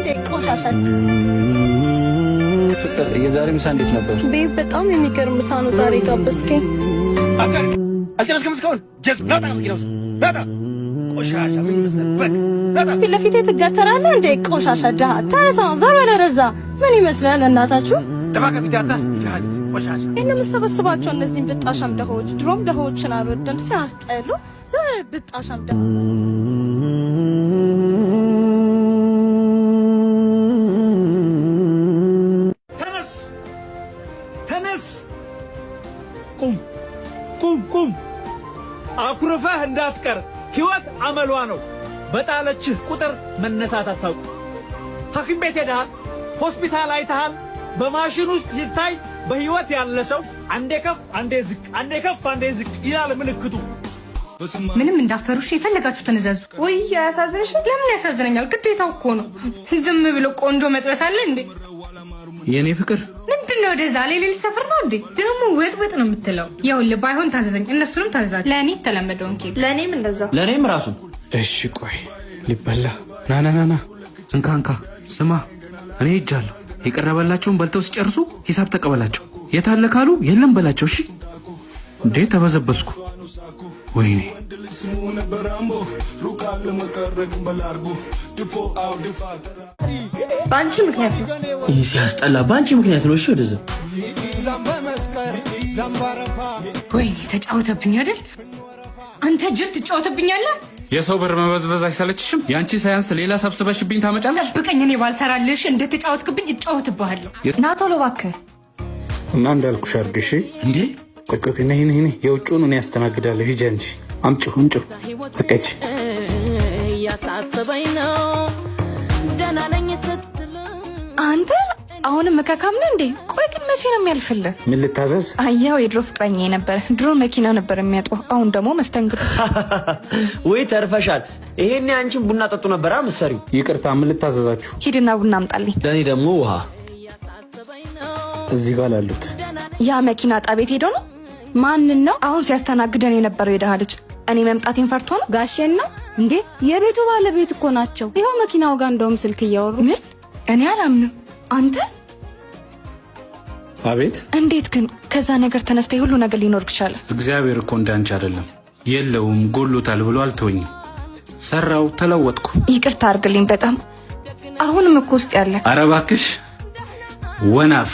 እንዴ ቆሻሻል ፍቅር የዛሬ ምሳ እንዴት ነበር? ቤት በጣም የሚገርም ምሳ ነው ዛሬ ጋበዝከኝ። አልተረስከም እስካሁን ጀዝ ናታ ነው ናታ ቆሻሻ ምን ይመስላል? በቃ ናታ ፊት ለፊት ትገተራለህ እንዴ ቆሻሻ ደሃ ተነሳው ዞር ወደዛ ምን ይመስላል እናታችሁ? ተባከ ቢታታ ይላል ቆሻሻ እኔ የምሰበስባቸው እነዚህን ብጣሻም ደሆች ድሮም ደሆችን አልወድም ሲያስጠሉ ዞር ብጣሻም ደሆ ቁም አኩርፈህ እንዳትቀር ህይወት አመሏ ነው በጣለችህ ቁጥር መነሳት አታውቅ ሐኪም ቤት ሄደሃል ሆስፒታል አይተሃል በማሽን ውስጥ ሲታይ በህይወት ያለ ሰው አንዴ ከፍ አንዴ ዝቅ አንዴ ከፍ አንዴ ዝቅ ይላል ምልክቱ ምንም እንዳፈሩሽ የፈለጋችሁትን እዘዙ ወይ ያሳዝንሽ ለምን ያሳዝነኛል ግዴታው እኮ ነው ዝም ብሎ ቆንጆ መጥበስ አለ እንዴ የኔ ፍቅር ምንድነው ወደዛ ሌሊት ሰፈር ነው እንዴ ደግሞ ወጥ ነው የምትለው ይኸውልህ ባይሆን ታዘዘኝ እነሱንም ታዘዛቸው ለኔ ተለመደውን ኬክ ለኔም እንደዛ ለኔም ራሱ እሺ ቆይ ሊበላ ና እንካንካ ስማ እኔ ሄጃለሁ የቀረበላቸውን በልተው ሲጨርሱ ሂሳብ ተቀበላቸው የታለ ካሉ የለም በላቸው እሺ እንዴ ተበዘበስኩ ወይኔ ባንቺ ምክንያት ይሄ ሲያስጠላ ባንቺ ምክንያት ነው እሺ ወደዛ ወይኔ ተጫወተብኝ አይደል አንተ ጅል ትጫወተብኛለህ የሰው በር መበዝበዝ አይሰለችሽም ያንቺ ሳያንስ ሌላ ሰብስበሽብኝ ታመጫለሽ ጠብቀኝ እኔ ባልሰራልሽ እንደተጫወትክብኝ እጫወትብሃለሁ ና ቶሎ እባክህ እና እንዳልኩሽ አድርግሽ እንዴ ቆይ ነይ የውጭውን እኔ ያስተናግዳለሁ ሂጂ አንቺ አምጪው ፍቀች ያሳሰበኝ ነው ደህና ነኝ ስትል አንተ አሁንም መካካም ነህ እንዴ ቆይ ግን መቼ ነው የሚያልፍልህ ምን ልታዘዝ አያው የድሮ ፍቅረኛዬ ነበር ድሮ መኪና ነበር የሚያጥበው አሁን ደግሞ መስተንግዶ ወይ ተርፈሻል ይሄኔ አንቺን ቡና ጠጡ ነበር አምሰሪው ይቅርታ ምን ልታዘዛችሁ ሂድና ቡና አምጣልኝ ለኔ ደግሞ ውሃ እዚህ ጋር ላሉት ያ መኪና ጣቤት ሄዶ ነው ማንን ነው አሁን ሲያስተናግደን የነበረው የደሃ ልጅ እኔ መምጣቴን ፈርቶ ነው ጋሼን ነው እንዴ የቤቱ ባለቤት እኮ ናቸው ይሄው መኪናው ጋር እንደውም ስልክ እያወሩ ምን እኔ አላምንም አንተ አቤት እንዴት ግን ከዛ ነገር ተነስተ ሁሉ ነገር ሊኖር ይችላል እግዚአብሔር እኮ እንዳንቺ አይደለም የለውም ጎሎታል ብሎ አልተወኝም ሰራው ተለወጥኩ ይቅርታ አድርግልኝ በጣም አሁንም እኮ ውስጥ ያለ ኧረ እባክሽ ወናፍ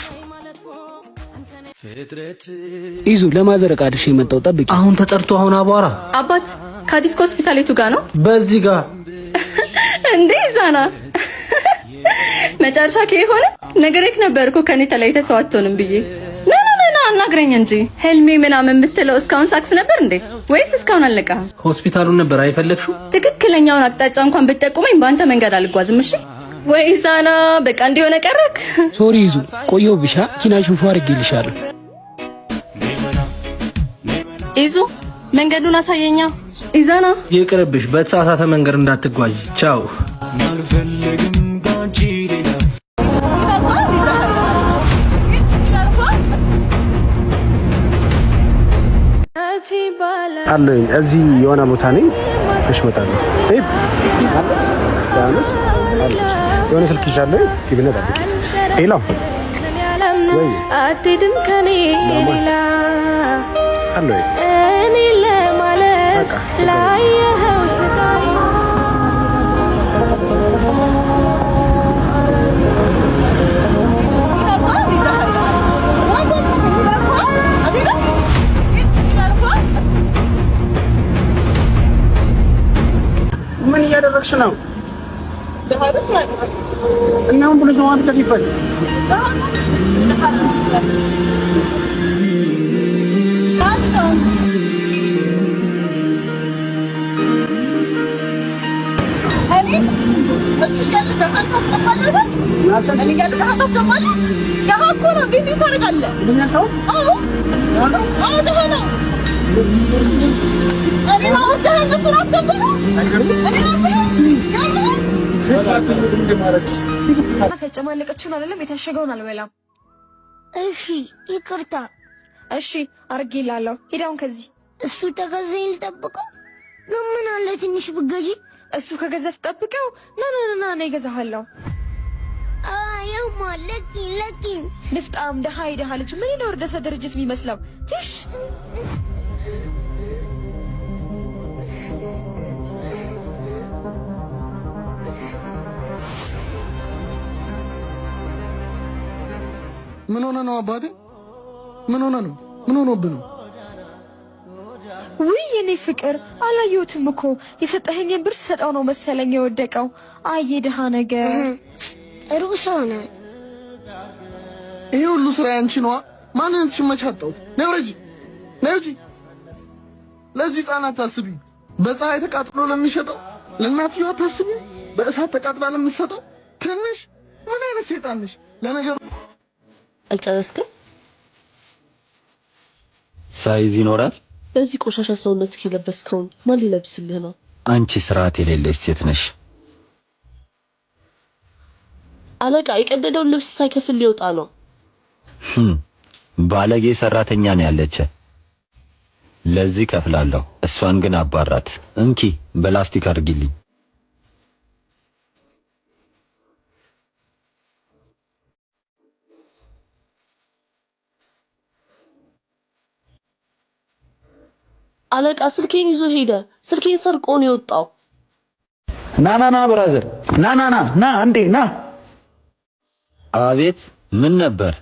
ይዙ ለማዘረቅ አድርሽ የመጣው ጠብቂ አሁን ተጠርቶ አሁን አቧራ አባት ከዲስኮ ሆስፒታል የቱ ጋር ነው በዚህ ጋር እንዴ ዛና መጨረሻ ከሆነ ነገርክ ነበርኩ ከኔ ተለይተ ሰው አትሆንም ብዬ ና አናግረኝ እንጂ ሄልሜ ምናምን የምትለው እስካሁን ሳክስ ነበር እንዴ ወይስ እስካሁን አለቀህ ሆስፒታሉን ነበር አይፈለግሽው ትክክለኛውን አቅጣጫ እንኳን ብትጠቁመኝ በአንተ መንገድ አልጓዝም እሺ ወይ ዛና በቃ እንደሆነ ቀረክ ሶሪ ይዙ ቆየው ብሻ ኪናሽን ፏር ይልሻል ይዙ መንገዱን አሳየኛ ኢዛና ይቅርብሽ በተሳሳተ መንገድ እንዳትጓዥ ቻው አለኝ እዚህ የሆነ ቦታ ነኝ እሺ እመጣለሁ የሆነ ስልክ ይዣለሁ ይብነ ጠብቂ ሄሎ ወይ አትድም ከኔ ሌላ አለ እኔ ለማለት ላየኸው ስቃይ ምን እያደረግሽ ነው እናም ብለሽ ነው አንተ ከፊት ተጨማለቀችን አይደለም የታሸገውን አልበላም እሺ ይቅርታ እሺ አርጊላለሁ ሄዳውን ከዚህ እሱ ተገዘኝ ልጠብቀው ለምን አለ ትንሽ ብገጂ እሱ ከገዘፍ ጠብቀው ና እኔ ገዛሃለሁ يوم لكن ንፍጣም ደሃ ይደሃ ልጅ ምን ነው እርዳታ ድርጅት የሚመስለው ትሽ ምን ሆነ ነው አባቴ? ምን ሆነ ነው? ምን ሆኖብህ ነው? ውይ የኔ ፍቅር አላየሁትም እኮ የሰጠኸኝን ብር ሰጠው ነው መሰለኝ የወደቀው። አይ ደሃ ነገር ሩስ ሆነ። ይሄ ሁሉ ስራ ያንቺ ነው። ማንን ትሽመቻጣው? ነይ ውረጂ። ለዚህ ህፃናት ታስቢ። በፀሐይ ተቃጥሎ ለሚሸጠው ለእናትየዋ ታስቢ። በእሳት ተቃጥላ ለምትሰጠው ትንሽ ምን አይነት ሰይጣን ነሽ? ለነገሩ አልጨረስክም? ሳይዝ ይኖራል። በዚህ ቆሻሻ ሰውነት ከለበስከውን ማን ሊለብስልህ ነው? አንቺ ስርዓት የሌለሽ ሴት ነሽ። አለቃ የቀደደውን ልብስ ሳይከፍል ሊወጣ ነው። ባለጌ ሰራተኛ ነው ያለች። ለዚህ ከፍላለሁ። እሷን ግን አባራት። እንኪ በላስቲክ አድርጊልኝ። አለቃ ስልኬን ይዞ ሄደ። ስልኬን ሰርቆ ነው የወጣው። ና ብራዘር ና አንዴ ና። አቤት ምን ነበር?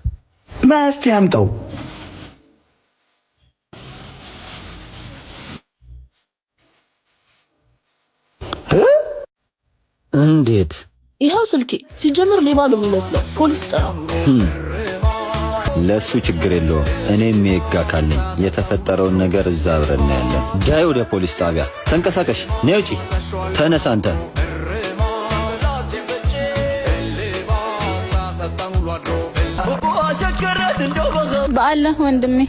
ና እስቲ አምጣው። እንዴት? ይኸው ስልኬ። ሲጀምር ሌባ ነው የሚመስለው። ፖሊስ ጠራ። ለሱ ችግር የለውም። እኔም የህግ አካል ነኝ። የተፈጠረውን ነገር እዛ አብረን እናያለን። ዳይ ወደ ፖሊስ ጣቢያ ተንቀሳቀሽ። ነይ ውጪ። ተነሳ አንተ። በአላህ ወንድሜ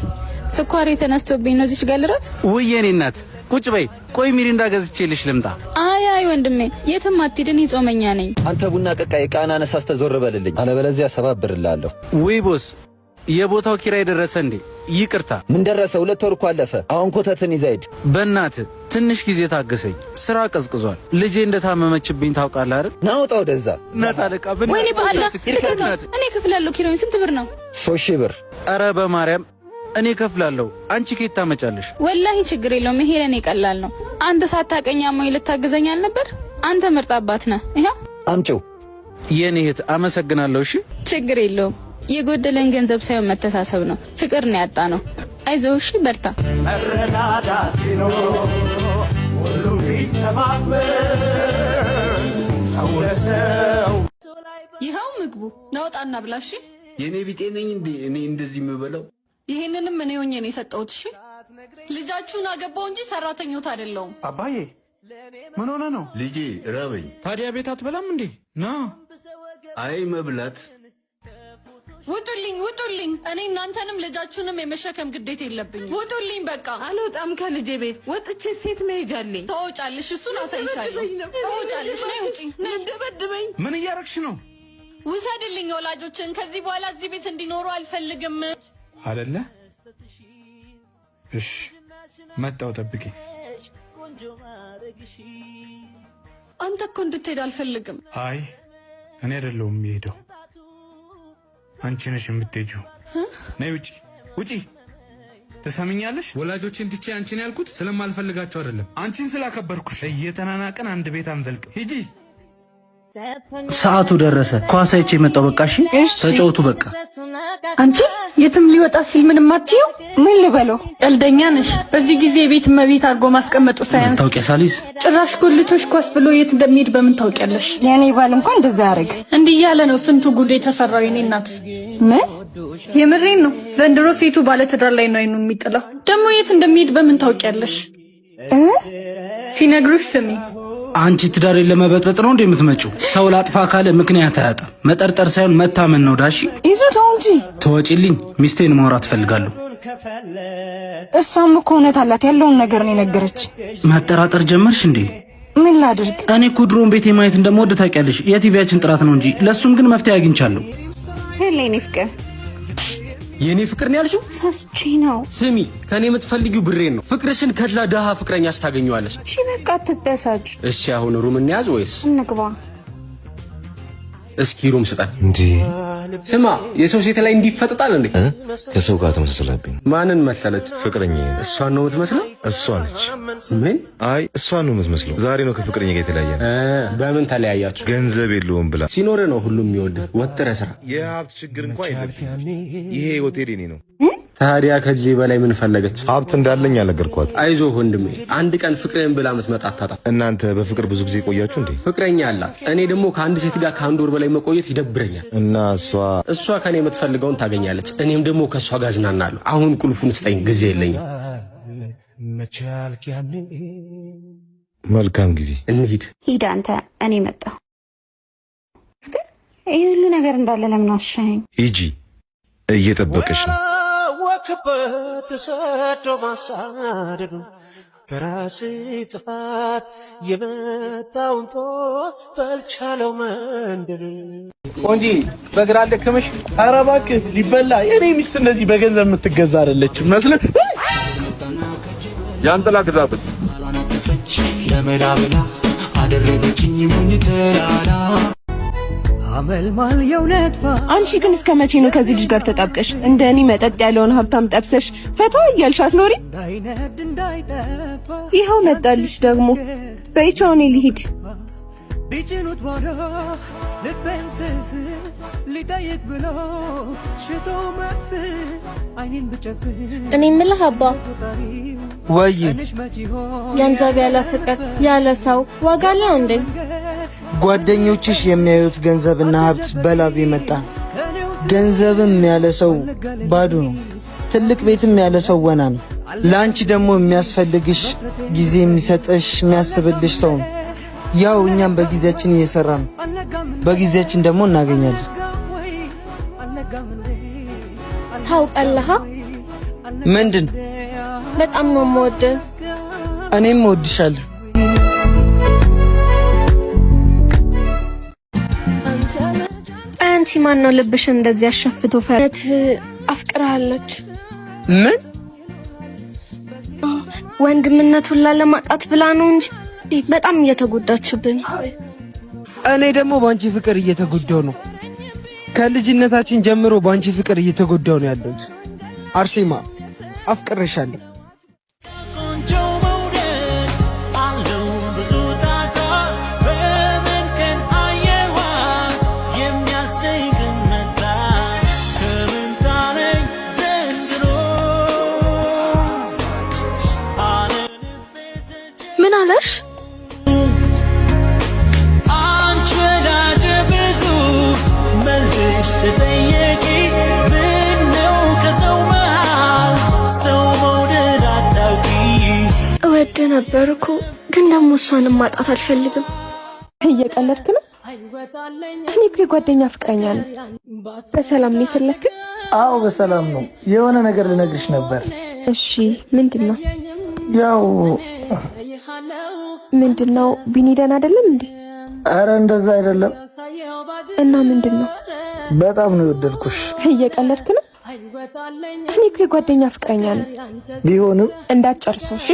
ስኳር የተነስቶብኝ ነው። እዚች ጋር ልረፍ። ውይ የኔ እናት ቁጭ በይ። ቆይ ሚሪንዳ ገዝቼልሽ ልምጣ። አይ ወንድሜ የትም አትሄድን፣ ጾመኛ ነኝ። አንተ ቡና ቀቃይ ቃና ነሳስተ ዞር በልልኝ፣ አለበለዚያ ሰባብርልሃለሁ። ውይ ቦስ የቦታው ኪራይ ደረሰ እንዴ? ይቅርታ። ምን ደረሰ? 2 ወር እኮ አለፈ። አሁን ኮተትን ይዘህ ሂድ። በእናትህ ትንሽ ጊዜ ታገሰኝ። ስራ ቀዝቅዟል። ልጄ እንደታመመችብኝ ታውቃለህ አይደል? ናውጣ ወደዛ። እናት አለቃ ወይኔ በአላህ እኔ እከፍላለሁ። ኪራዩን ስንት ብር ነው? 3000 ብር። ኧረ በማርያም እኔ እከፍላለሁ። አንቺ ከየት ታመጫለሽ? ወላሂ ችግር የለውም። ይሄ ለኔ ቀላል ነው። አንተ ሳታቀኝ አሞኝ ልታግዘኝ አልነበር? አንተ ምርጥ አባት ነህ። ይሄው አምጪው። የኔ እህት አመሰግናለሁ። እሺ ችግር የለውም። የጎደለን ገንዘብ ሳይሆን መተሳሰብ ነው። ፍቅር ነው ያጣ ነው። አይዞህ እሺ፣ በርታ። መረዳዳት ነው ሁሉም ቢተባበር ሰው ለሰው። ይኸው ምግቡ ናውጣና ብላሽ። የኔ ቢጤ ነኝ እንዴ እኔ እንደዚህ የምበላው? ይሄንንም እኔ ሆኜ ነው የሰጠሁት። እሺ ልጃችሁን አገባው እንጂ ሰራተኞት አይደለሁም። አባዬ ምን ሆነ ነው? ልጄ ራበኝ። ታዲያ ቤት አትበላም እንዴ? ና። አይ መብላት። ውጡልኝ። እኔ እናንተንም ልጃችሁንም የመሸከም ግዴታ የለብኝም። ውጡልኝ በቃ። አልወጣም ከልጄ ቤት። ወጥቼ ሴት መሄጃለኝ። ተወጫለሽ፣ እሱን አሳይሻለሁ። ተወጫለሽ። ነይ ውጪ። ደበድበኝ። ምን እያረግሽ ነው? ውሰድልኝ ወላጆችን። ከዚህ በኋላ እዚህ ቤት እንዲኖሩ አልፈልግም። አይደለ? እሺ መጣው፣ ጠብቂ። አንተ እኮ እንድትሄድ አልፈልግም። አይ እኔ አይደለሁም የምሄደው፣ አንቺ ነሽ የምትሄጂው። ነይ ውጪ። ትሰሚኛለሽ? ወላጆችን ትቼ አንቺን ያልኩት ስለማልፈልጋቸው አይደለም፣ አንቺን ስላከበርኩሽ። እየተናናቀን አንድ ቤት አንዘልቅም። ሂጂ። ሰዓቱ ደረሰ። ኳስ አይቼ መጣሁ። በቃ እሺ ተጫወቱ በቃ። አንቺ የትም ሊወጣ ሲል ምንም አትይው። ምን ልበለው? ቀልደኛ ነሽ። በዚህ ጊዜ ቤት መቤት አድርጎ ማስቀመጡ ሳያንስ ታውቂያ ሳሊስ ጭራሽ ጎልቶሽ ኳስ ብሎ የት እንደሚሄድ በምን ታውቂያለሽ? የኔ ባል እንኳን እንደዛ ያደርግ እንዲህ እያለ ነው ስንቱ ጉድ የተሰራው። የኔ እናት ምን የምሬን ነው። ዘንድሮ ሴቱ ባለ ትዳር ላይ ነው አይኑን የሚጥለው። ደግሞ የት እንደሚሄድ በምን ታውቂያለሽ? ሲነግሩሽ ስሚ። አንቺ ትዳሬን ለመበጥበጥ ነው እንዴ የምትመጪው? ሰው ላጥፋ ካለ ምክንያት አያጣም። መጠርጠር ሳይሆን መታመን ነው። ዳሺ ይዙታው እንጂ ተወጪልኝ። ሚስቴን ማውራት ፈልጋለሁ። እሷም እኮ እውነት አላት። ያለውን ነገር ነው የነገረች። መጠራጠር ጀመርሽ እንዴ? ምን ላድርግ? እኔ እኮ ድሮን ቤቴ ማየት እንደምወድ ታውቂያለሽ። የቲቪያችን ጥራት ነው እንጂ ለሱም ግን መፍትሄ አግኝቻለሁ። ሄሌኔ ፍቅር የኔ ፍቅር ነው ያልሽው? ሳስቺ ነው። ስሚ ከኔ የምትፈልጊው ብሬን ነው። ፍቅርሽን ከዛ ደሃ ፍቅረኛሽ ታገኘዋለሽ። እሺ በቃ አትበሳጭ። እሺ አሁን ሩም እንያዝ ወይስ እንግባ? እስኪ ሩም ስጠን። እንዴ ስማ፣ የሰው ሴት ላይ እንዲፈጥጣል እንዴ? ከሰው ጋር ተመሳሰለብኝ። ማንን መሰለች? ፍቅረኛ። እሷን ነው የምትመስለው? እሷ ነች። ምን? አይ እሷን ነው የምትመስለው። ዛሬ ነው ከፍቅረኛ ጋር የተለያየ። በምን ተለያያችሁ? ገንዘብ የለውም ብላ። ሲኖር ነው ሁሉም የሚወድ። ወጥረ ስራ። የሀብት ችግር እንኳን የለም። ይሄ ሆቴል የኔ ነው። ታዲያ ከዚህ በላይ ምን ፈለገች? ሀብት እንዳለኝ አልነገርኳት። አይዞህ ወንድሜ፣ አንድ ቀን ፍቅሬን ብላ ምትመጣ አታጣም። እናንተ በፍቅር ብዙ ጊዜ ቆያችሁ እንዴ? ፍቅረኛ አላት። እኔ ደግሞ ከአንድ ሴት ጋር ከአንድ ወር በላይ መቆየት ይደብረኛል። እና እሷ ከኔ የምትፈልገውን ታገኛለች፣ እኔም ደግሞ ከእሷ ጋር ዝናናለሁ። አሁን ቁልፉን ስጠኝ፣ ጊዜ የለኝም። መልካም ጊዜ። እንሂድ። ሂድ አንተ፣ እኔ መጣሁ። ፍቅር፣ ይህ ሁሉ ነገር እንዳለ ለምን ዋሻኸኝ? ሂጂ፣ እየጠበቀች ነው። ተሰዶ ማሳደግ በራሴ ጥፋት የመጣውን ጦስ በልቻለው መንደር። ቆንጂ በግራ አልደከመሽ? ኧረ እባክህ ሊበላ። የኔ ሚስት እንደዚህ በገንዘብ የምትገዛ አይደለችም መስለህ። ያንጥላ ግዛበት ለመዳብላ አደረገችኝ ሙኝ ተራራ። አንቺ ግን እስከ መቼ ነው ከዚህ ልጅ ጋር ተጣብቀሽ እንደ እኔ መጠጥ ያለውን ሀብታም ጠብሰሽ ፈታ እያልሽ አትኖሪ? ይኸው መጣልሽ ደግሞ። በይ ቻው፣ እኔ ልሂድ። እኔ የምልህ አባ፣ ወይ ገንዘብ ያለ ፍቅር ያለ ሰው ዋጋ አለው እንዴ? ጓደኞችሽ የሚያዩት ገንዘብና ሀብት በላብ የመጣ ገንዘብም ያለ ሰው ባዶ ነው። ትልቅ ቤትም ያለ ሰው ወና ነው። ለአንቺ ደግሞ የሚያስፈልግሽ ጊዜ የሚሰጥሽ የሚያስብልሽ ሰው ነው። ያው እኛም በጊዜያችን እየሰራ ነው፣ በጊዜያችን ደግሞ እናገኛለን። ታውቃለህ፣ ምንድን? በጣም ነው የምወድህ። እኔም እወድሻለሁ። አንቺ ማን ነው ልብሽን እንደዚህ አሸፍቶ ፈረት አፍቅራለች? ምን? ወንድምነቱን ላለማጣት ብላ ነው እንጂ በጣም እየተጎዳችብኝ። እኔ ደግሞ ባንቺ ፍቅር እየተጎዳው ነው። ከልጅነታችን ጀምሮ ባንቺ ፍቅር እየተጎዳው ነው ያለሁት። አርሴማ አፍቅርሻለሁ። ምን አለሽ? እወድ ነበር እኮ ግን ደግሞ እሷንም ማጣት አልፈልግም። እየቀለድክ ነው? እኔ እኮ የጓደኛ ፍቅረኛ ነው። በሰላም ነው የፈለክ? አዎ በሰላም ነው። የሆነ ነገር ልነግርሽ ነበር። እሺ ምንድን ነው? ያው ምንድን ነው? ቢኒ ደህና አይደለም እንዴ? አረ እንደዛ አይደለም። እና ምንድን ነው? በጣም ነው የወደድኩሽ። እየቀለድክ ነው? እኔ እኮ የጓደኛ ፍቅረኛ ነው። ቢሆንም እንዳትጨርሰው እሺ።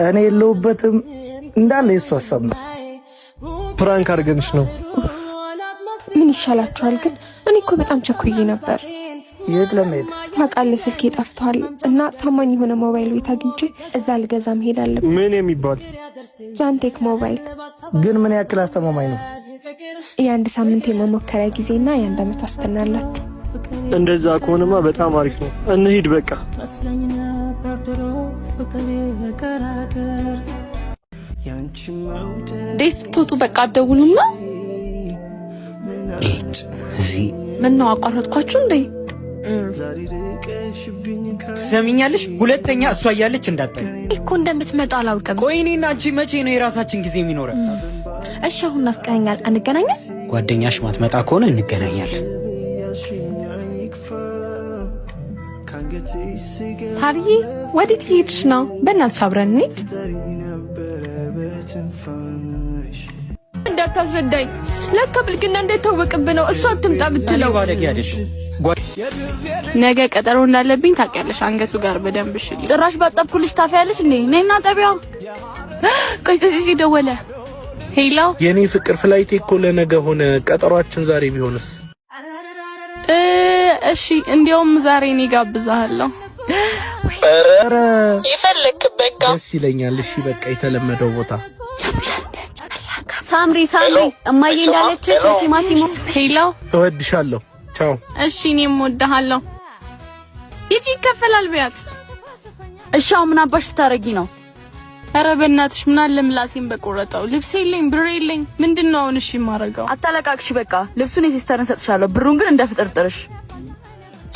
እኔ የለሁበትም እንዳለ የሱ ሀሳብ ነው። ፕራንክ አድርገንሽ ነው። ምን ይሻላችኋል ግን? እኔ እኮ በጣም ቸኩዬ ነበር። የት ለመሄድ ታውቃለህ? ስልኬ ጠፍቷል እና ታማኝ የሆነ ሞባይል ቤት አግኝቼ እዛ ልገዛ መሄድ አለብኝ። ምን የሚባል? ጃንቴክ ሞባይል። ግን ምን ያክል አስተማማኝ ነው? የአንድ ሳምንት የመሞከሪያ ጊዜና የአንድ ዓመት ዋስትና አላችሁ። እንደዛ ከሆነማ በጣም አሪፍ ነው። እንሂድ በቃ። ዴት ስትወጡ በቃ አትደውሉና? እዚህ ምን ነው አቋረጥኳችሁ እንዴ? ትሰሚኛለሽ? ሁለተኛ እሷ እያለች እንዳጠኝ እኮ እንደምትመጣ አላውቅም። ቆይ እኔና አንቺ መቼ ነው የራሳችን ጊዜ የሚኖረን? እሺ አሁን ናፍቀኸኛል፣ አንገናኛለን? ጓደኛሽ ማትመጣ ከሆነ እንገናኛለን። ሳርዬ ወዴት ሊሄድሽ ነው? በእናትሽ አብረን እንሂድ። እንዳታስረዳኝ። ለካ ብልግና እንዳይታወቅብህ ነው እሷ አትምጣ ብትለው። ባለጌ አይደለሁ። ነገ ቀጠሮ እንዳለብኝ ታውቂያለሽ። አንገቱ ጋር በደንብ እሺ። ጭራሽ ባጠብኩልሽ ታፊያለሽ እንዴ? ነይና ጠቢያው። ቆይ ደወለ። ሄሎ የኔ ፍቅር ፍላይቴ እኮ ለነገ ሆነ። ቀጠሯችን ዛሬ ቢሆንስ? እሺ እንዲያውም ዛሬ እኔ ጋብዛለሁ። ኧረ ይፈልክበት ጋር ደስ ይለኛል። እሺ በቃ የተለመደው ቦታ ሳምሪ እማዬ እንዳለችሽ ቲማቲሙ። ሄሎ እወድሻለሁ። ቻው። እሺ እኔም እወድሃለሁ። ይቺ ይከፈላል ቢያት። እሺ አሁን ምን አባሽ ታረጊ ነው? ኧረ በእናትሽ ምን አለ ምላሴን በቆረጠው። ልብስ የለኝ ብር የለኝ። ምንድነው አሁን እሺ የማደርገው? አታለቃቅሽ በቃ። ልብሱን የሲስተርን ሰጥሻለሁ፣ ብሩን ግን እንደፍጥርጥርሽ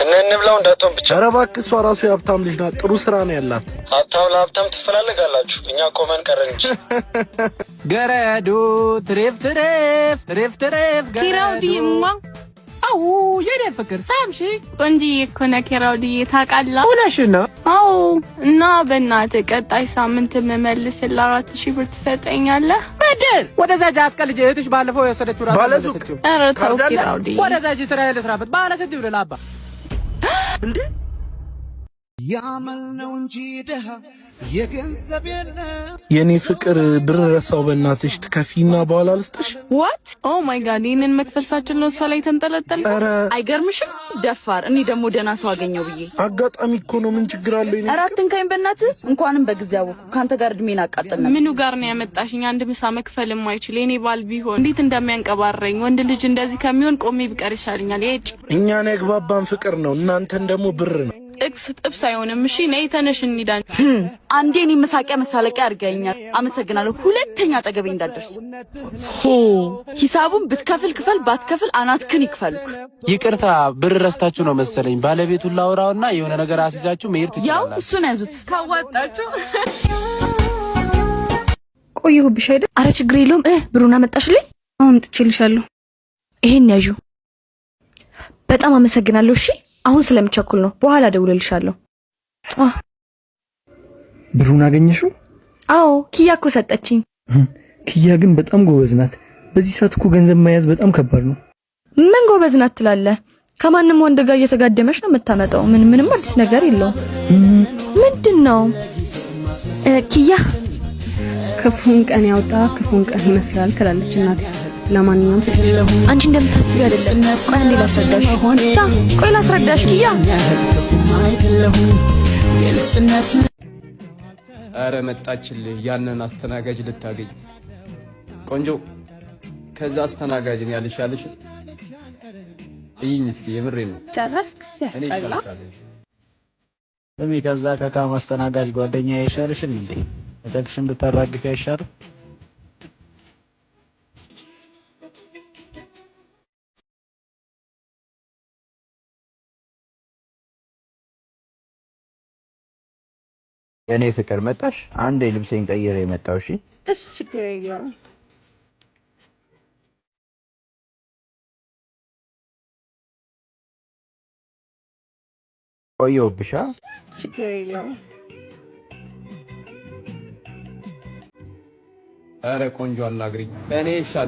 እንብላው እንዳትሆን ብቻ። ኧረ እባክህ እሷ ራሱ የሀብታም ልጅ ናት። ጥሩ ስራ ነው ያላት። ሀብታም ለሀብታም ትፈላለጋላችሁ። እኛ ቆመን ቀረን እንጂ። ገረዱ ትሬፍ ኪራውዲማ አው የኔ ፍቅር ሳምሺ ቆንጂዬ እኮ ነህ ኪራውዲዬ፣ ታውቃለህ? እውነትሽን ነው? አዎ። እና በእናትህ ቀጣይ ሳምንት የምመልስልህ 4000 ብር ትሰጠኛለህ? በደል ወደዛ ጃት ቀልጅ እህትሽ ባለፈው የወሰደችው ራሱ ባለሱቅ። ኧረ ተው ኪራውዲዬ። ወደዛ ጂ ስራ ለስራበት ባለ ስንት ይውላል አባ እንዴ ያመል ነው እንጂ ደሃ የገንዘብ የለ። የኔ ፍቅር ብር ረሳው። በእናትሽ ትከፊና በኋላ ልስጥሽ። ዋት ኦ ማይ ጋድ! ይሄንን መክፈል ሳችል ነው እሷ ላይ ተንጠለጠለ። ኧረ አይገርምሽም? ደፋር። እኔ ደግሞ ደህና ሰው አገኘው ብዬ አጋጣሚ እኮ ነው። ምን ችግር አለው? ኧረ አትንካኝ በእናትህ። እንኳንም በጊዜ አወኩ። ካንተ ጋር እድሜን አቃጥል ነበር። ምኑ ጋር ነው ያመጣሽኝ? አንድ ምሳ መክፈል የማይችል የኔ ባል ቢሆን እንዴት እንደሚያንቀባረኝ። ወንድ ልጅ እንደዚህ ከሚሆን ቆሜ ቢቀር ይሻለኛል። የጭ እኛን ያግባባን ፍቅር ነው፣ እናንተን ደግሞ ብር ነው። ጥብስ አይሆንም። እሺ ነይ ተነሽ እንሂድ። አንዴ እኔ መሳቂያ መሳለቂያ አድርገኸኛል። አመሰግናለሁ። ሁለተኛ አጠገቤ እንዳትደርስ። ሂሳቡን ብትከፍል ክፈል፣ ባትከፍል አናትክን ይክፈልክ። ይቅርታ ብር ረስታችሁ ነው መሰለኝ። ባለቤቱን ላውራውና የሆነ ነገር አስይዛችሁ መሄድ ትችላላችሁ። ያው እሱን ያዙት ካዋጣችሁ። ቆየሁብሽ አይደል? አረ ችግር የለውም። ብሩን አመጣሽልኝ? አምጥቼልሻለሁ። ይሄን ያዡ። በጣም አመሰግናለሁ። እሺ አሁን ስለምቸኩል ነው፣ በኋላ ደውልልሻለሁ። ብሩን አገኘሽው? አዎ ኪያ እኮ ሰጠችኝ። ኪያ ግን በጣም ጎበዝ ናት። በዚህ ሰዓት እኮ ገንዘብ መያዝ በጣም ከባድ ነው። ምን ጎበዝ ናት ትላለህ? ከማንም ወንድ ጋር እየተጋደመች ነው የምታመጣው። ምንም አዲስ ነገር የለውም። ምንድነው? ኪያ ክፉን ቀን ያውጣ ክፉን ቀን ይመስላል ትላለች እናቴ። ለማንኛውም አንቺ እንደምታስቢ አይደለም። ቆይ አንዴ ላስረዳሽ። ቆይ ላስረዳሽ ኪያ። አረ መጣችልህ። ያንን አስተናጋጅ ልታገኝ ቆንጆ። ከዛ አስተናጋጅ ነው ያልሽ እይኝ እስኪ። የምሬ ነው። ጨረስክ? ሲያስጠላ ከዛ ከካም አስተናጋጅ ጓደኛ ይሻልሽን እንዴ? እጠቅሽን ብታራግፊ አይሻልም? የኔ ፍቅር መጣሽ? አንዴ ልብሴን ቀይሬ የመጣው። እሺ እሺ ችግር የለውም። ቆየሁብሻ። ችግር የለውም። አረ ቆንጆ አናግሪኝ። እኔ ይሻል